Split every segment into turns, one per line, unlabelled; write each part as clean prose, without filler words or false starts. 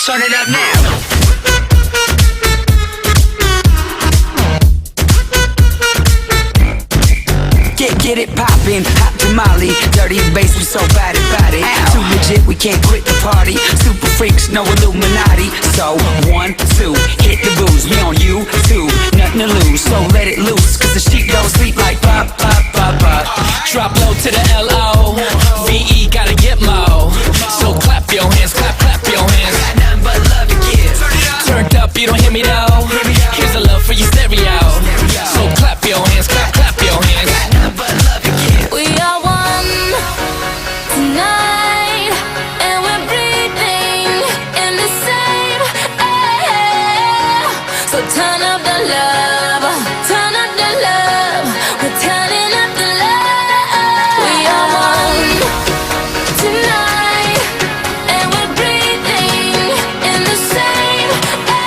Turn it up now. Get it poppin', hot tamale. Dirty bass, we so bad it. Too legit, we can't quit the party. Super freaks, no Illuminati. So, 1, 2, hit the booze. We on you, too, nothing to lose. So let it loose, cause the sheep don't sleep like pop, pop, pop, pop. Drop low to the L-O-V-E, gotta get low. So clap your hands, clap your hands. Got nothing but love to give. Turned up, you don't hear me though. Here's a love for your stereo. So clap your hands, clap your hands.
We are one tonight, and we're breathing in the same air. So turn up the love, turn up the love. We're turning up the love. We are one tonight, and we're breathing in the same air.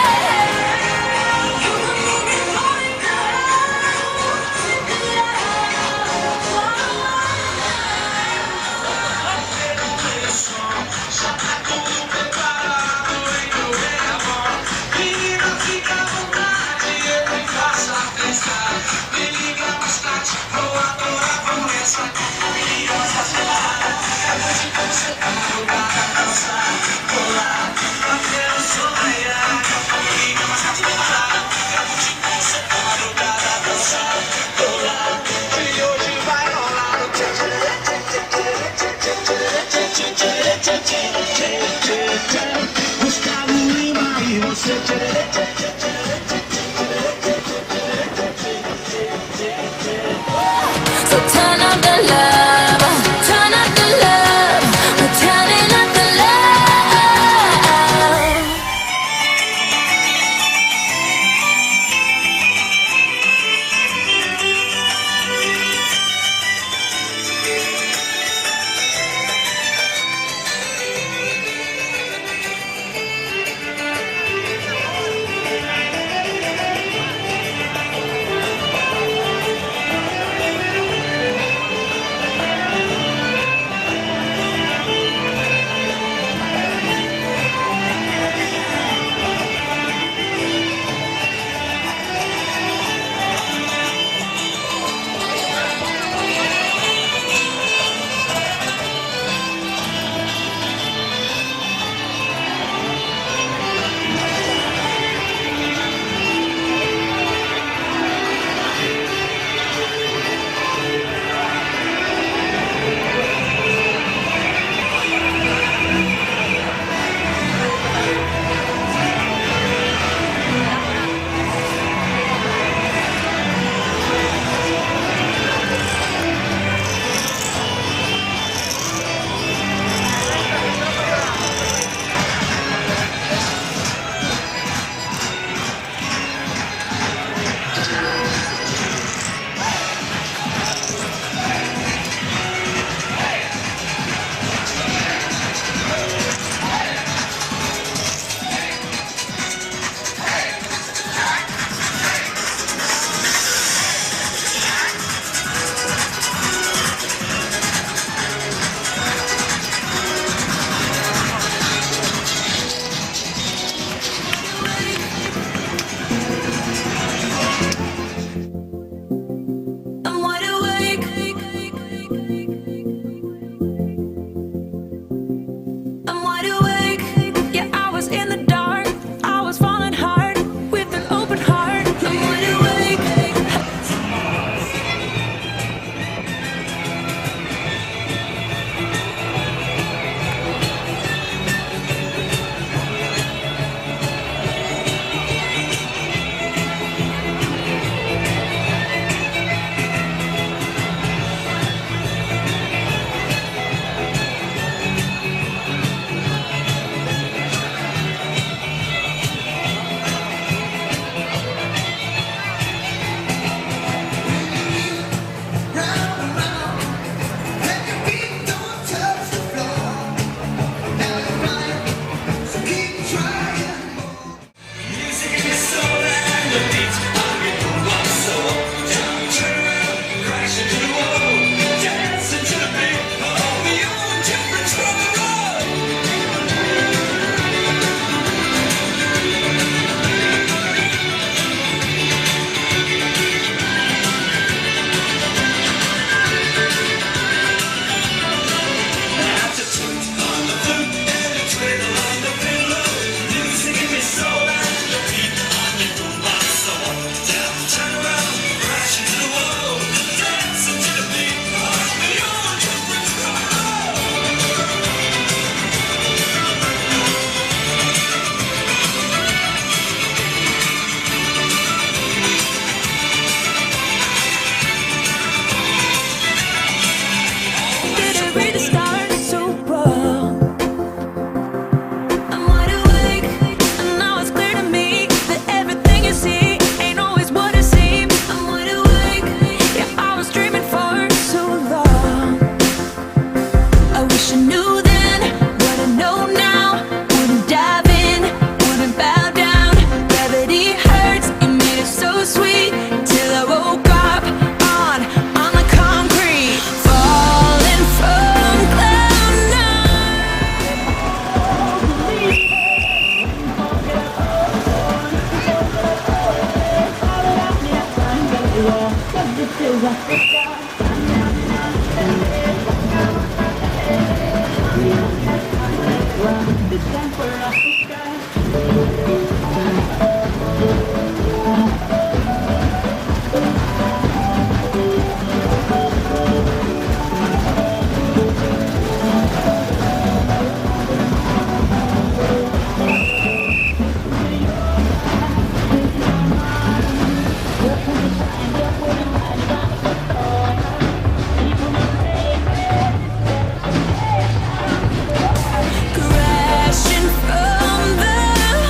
Crashing from the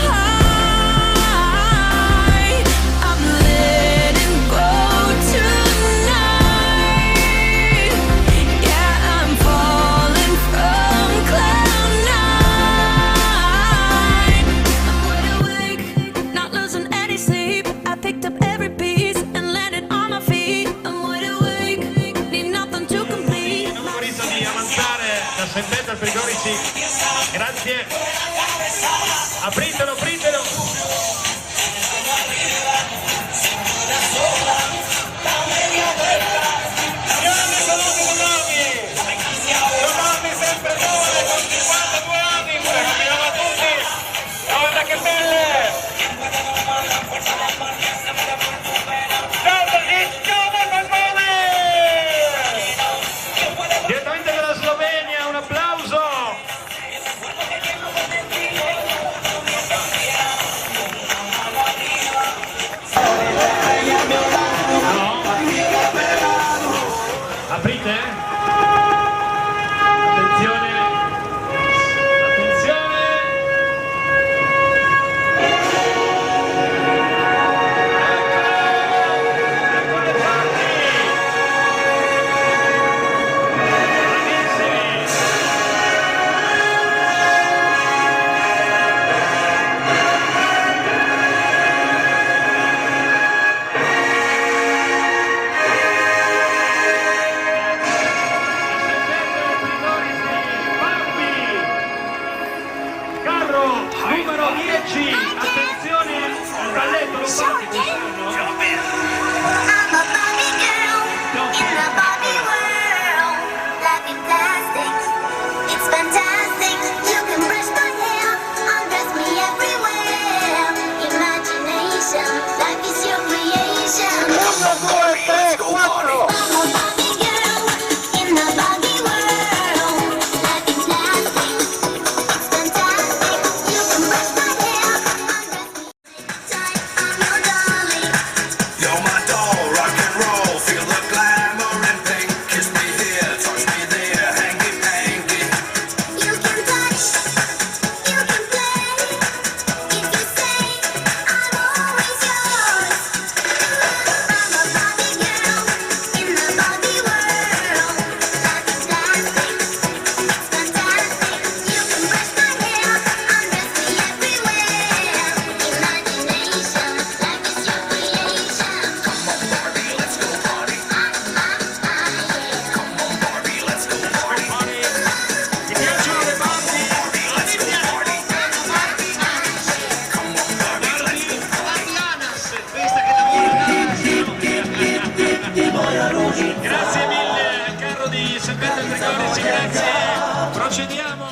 high, I'm letting go tonight. Yeah, I'm falling from cloud nine. I'm wide awake, not losing any sleep. I picked up every piece and landed on my feet. I'm wide awake, need nothing to complete.
Non favorito di avanzare da Sentetta al Frigorici. Grazie. Apritelo, apritelo. Sempre giovane, con 52 anni, camminava tutti. Guarda che belle! Direttamente dalla Slovenia, un applauso! Aprite? Attenzione! Attenzione! Ecco le parti! Carro numero 10, attenzione al balletto, lo fate quest'anno?
I'm a Barbie girl in a Barbie world. Life is plastic, it's fantastic. You can brush my hair, undress me everywhere. Imagination, life is your creation. I'm a Barbie girl in a Barbie world. Life is plastic, it's fantastic. You can brush my hair, undress me. I'm your darling.
You're my doll, rock and roll, feel the glamour and pink. Kiss me here, touch me there, hanky panky.
You can touch, you can play. If you say I'm always yours. I'm a Barbie girl in the Barbie world. Life is plastic, it's fantastic. You can brush my hair, undress me everywhere. Imagination, life is your creation.
Come on, Barbie, let's go party. Come on, Barbie, let's go party.
Ti piacciono le parti?
Let's go party. Come on, Barbie, let's go
Grazie mille al carro di Sentetta al Frigorici, grazie. Procediamo.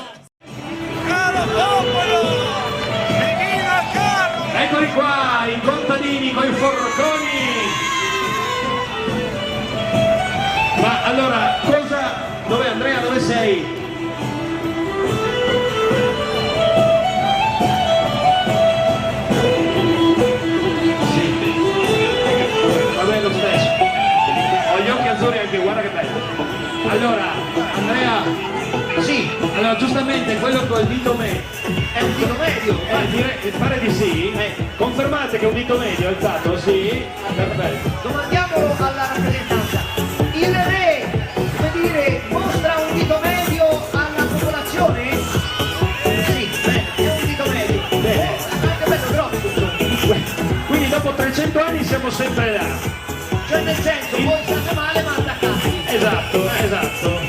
Eccoli qua, i contadini con i forconi. Ma allora, cosa... Dov'è Andrea? Dove sei? Sì. Vabbè, lo stesso. Ho gli occhi azzurri anche, guarda che bello. Allora, Andrea, sì, allora giustamente quello col dito medio è un dito medio, pare di sì. Confermate che è un dito medio alzato, sì? Perfetto.
Domandiamolo alla rappresentanza. Il re, come dire, mostra un dito medio alla popolazione? Sì, è un dito medio.
Bene.
Anche bello grosso, insomma.
Quindi dopo 300 anni siamo sempre là.
Cioè nel senso, voi state male ma attaccati.
Esatto, esatto.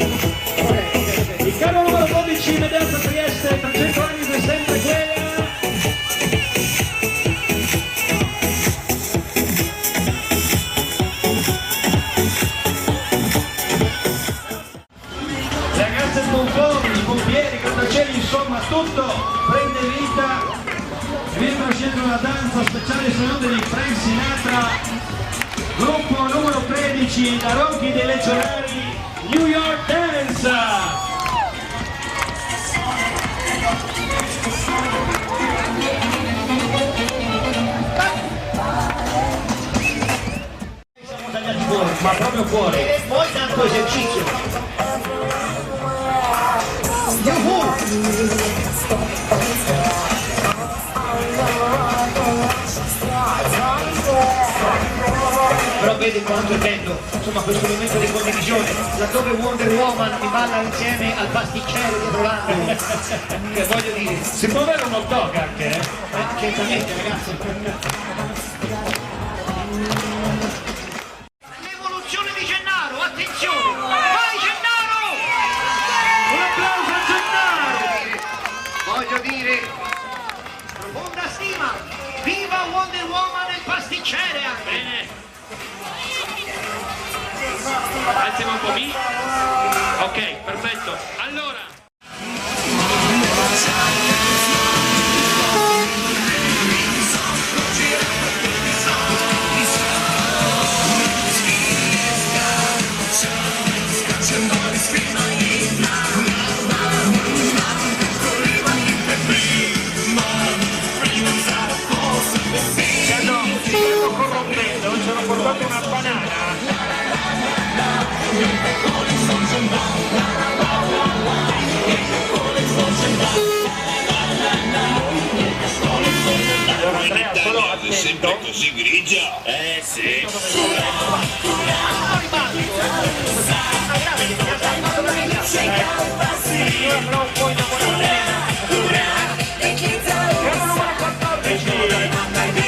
Il carro numero 12, Mediazza Trieste, 300 anni di sempre quella. Gruppo numero 13, da Ronchi dei Legionari, New York Dance.
Siamo tagliati fuori,
Ma proprio fuori.
e poi tanto esercizio. Però vedi quanto è bello, insomma, questo momento di condivisione, laddove Wonder Woman mi balla insieme al pasticcere dietro l'angolo. Che voglio dire,
Si può avere un hot dog anche, eh?
certamente ragazzi. L'evoluzione di Gennaro, attenzione! Vai Gennaro!
Un applauso a Gennaro!
Voglio dire, profonda stima, viva Wonder Woman e il pasticcere anche!
Bene. Alziamo un po' mi. Ok, perfetto. Allora. Ci stanno corrompendo, ci hanno portato una banana. Allora Andrea, solo attento.
Così grigia? Sì.
Però un po' innamorata. Siamo numero 14.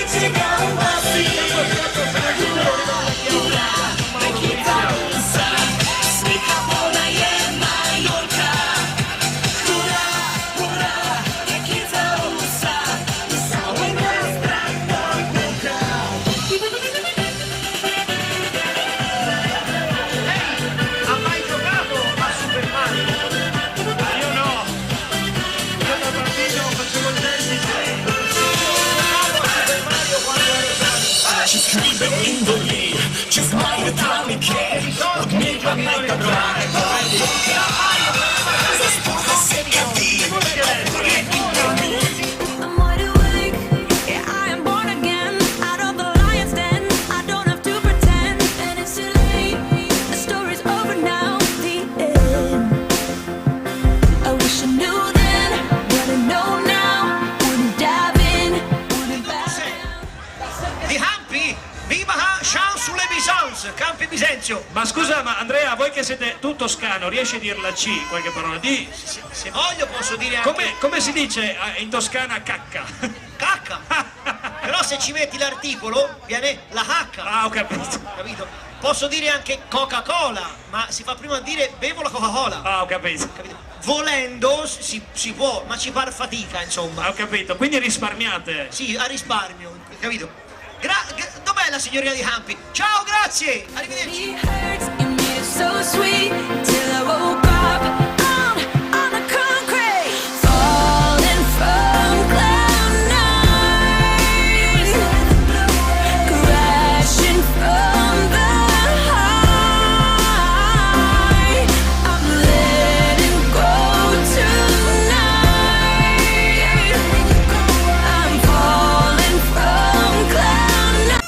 Ha mai giocato a Super Mario?
Io no.
Io da bambino facevo il tennis. Giocavo a Super Mario quando ero giovane.
She's creeping in the lead. Just like a tiny cat. With me, I make a drive.
I'm wide awake, yeah, I am born again. Out of the lion's den, I don't have to pretend. And it's too late, the story's over now, the end. I wish I knew then, what I know now. Wouldn't dive in, wouldn't back down.
Di Hampi, viva Jean sulle Bisons, Campi Bisenzio.
Ma scusa, ma Andrea, voi che siete tu toscano, riesci a dire la C, qualche parola? Di.
Se voglio posso dire anche
Come si dice in toscana cacca?
cacca. Però se ci metti l'articolo viene la H,
Ah, ho capito.
capito? Posso dire anche Coca-Cola, ma si fa prima a dire bevo la Coca-Cola.
Ah, ho capito.
Capito? Volendo si può, ma ci par fatica, insomma.
Ho capito. Quindi risparmiate.
Sì, a risparmio, capito? Dov'è la signorina di Hampi? Ciao, grazie! Arrivederci!
It hurts, you made it so sweet till I woke up on the concrete, falling from cloud nine, crashing from the high. I'm letting go tonight. I'm falling from cloud nine.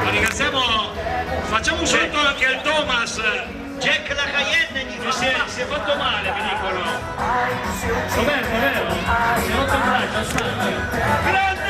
Ma ringraziamo. Facciamo un saluto anche al Thomas.
Jack la Cayenne gli
Che
fa
si è fatto male, mi dicono. Roberto, è vero? Si è rotto il braccio, sta. Grande!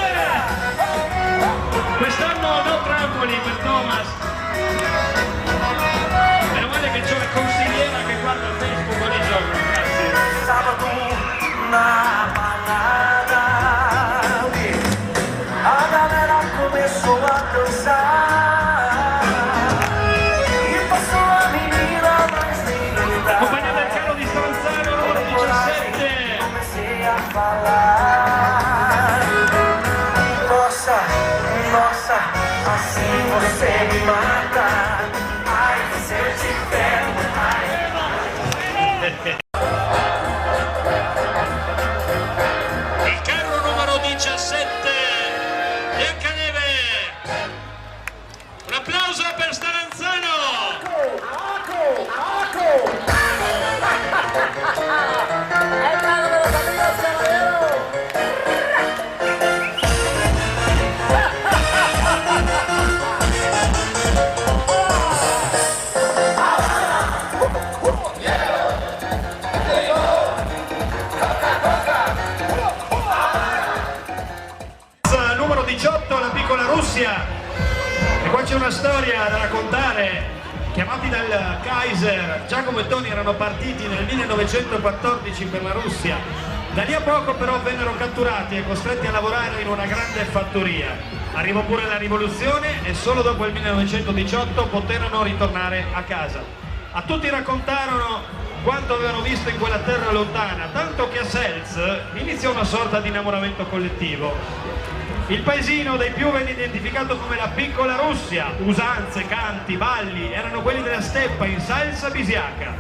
sei matar. Ai, se eu tiver
Il carro numero 17, Biancaneve. Un applauso per Staranzano. Numero 18, la piccola Russia. E qua c'è una storia da raccontare. Chiamati dal Kaiser, Giacomo e Tony erano partiti nel 1914 per la Russia. Da lì a poco però vennero catturati e costretti a lavorare in una grande fattoria. Arrivò pure la rivoluzione e solo dopo il 1918 poterono ritornare a casa. A tutti raccontarono quanto avevano visto in quella terra lontana, tanto che a Selz iniziò una sorta di innamoramento collettivo. Il paesino dei più venne identificato come la piccola Russia. Usanze, canti, balli erano quelli della steppa in salsa bisiaca.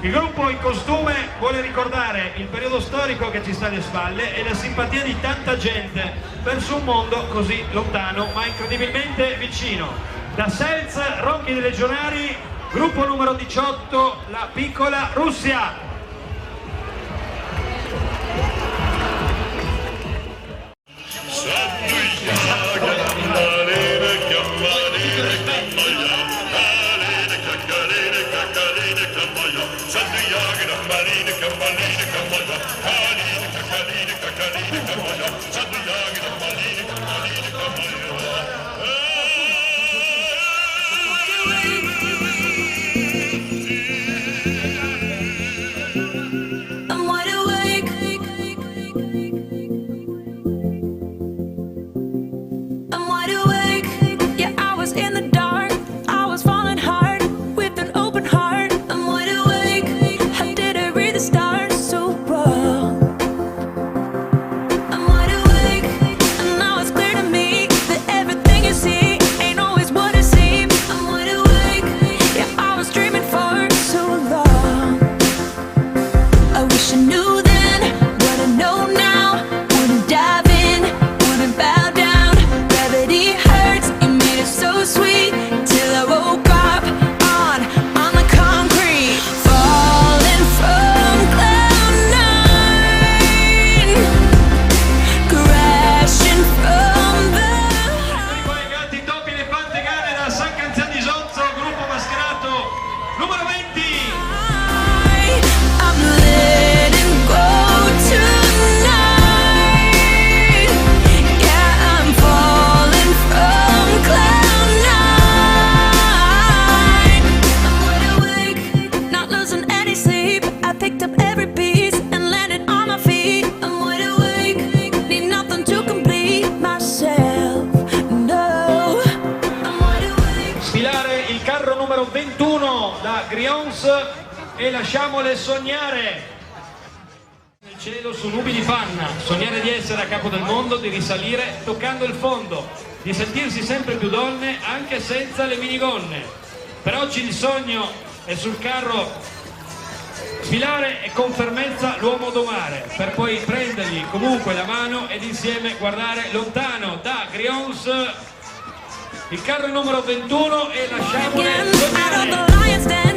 Il gruppo in costume vuole ricordare il periodo storico che ci sta alle spalle e la simpatia di tanta gente verso un mondo così lontano ma incredibilmente vicino. Da Selz, Ronchi dei Legionari, gruppo numero 18, la piccola Russia.
I'm wide awake. I'm wide awake. Yeah, I was in the dark. I was falling hard with an open heart. I'm wide awake. How did I read the stars so well? I'm wide awake, and now it's clear to me that everything you see ain't always what it seems. I'm wide awake. Yeah, I was dreaming for so long. I wish I knew then what I know now. Wouldn't dive in, wouldn't bow down. Gravity hurts, you made it so sweet. Till I woke up on the concrete. Falling from cloud nine, crashing from the
I collegati Topi Elefante Gare da San Canzian di Sonzo, gruppo mascherato numero 20.
high. I'm letting go tonight. Yeah, I'm falling from cloud nine. I'm wide awake, not losing any sleep. I picked up every piece and landed on my feet. I'm wide awake, need nothing to complete myself. No, I'm wide awake.
Sfilare il carro numero 21 da Grions e lasciamole sognare. Nel cielo su nubi di panna, sognare di essere a capo del mondo, di risalire toccando il fondo, di sentirsi sempre più donne anche senza le minigonne. Per oggi il sogno è sul carro sfilare e con fermezza l'uomo domare, per poi prendergli comunque la mano ed insieme guardare lontano. Da Grions il carro numero 21 e lasciamole
Again, out of
sognare.
the lion's den.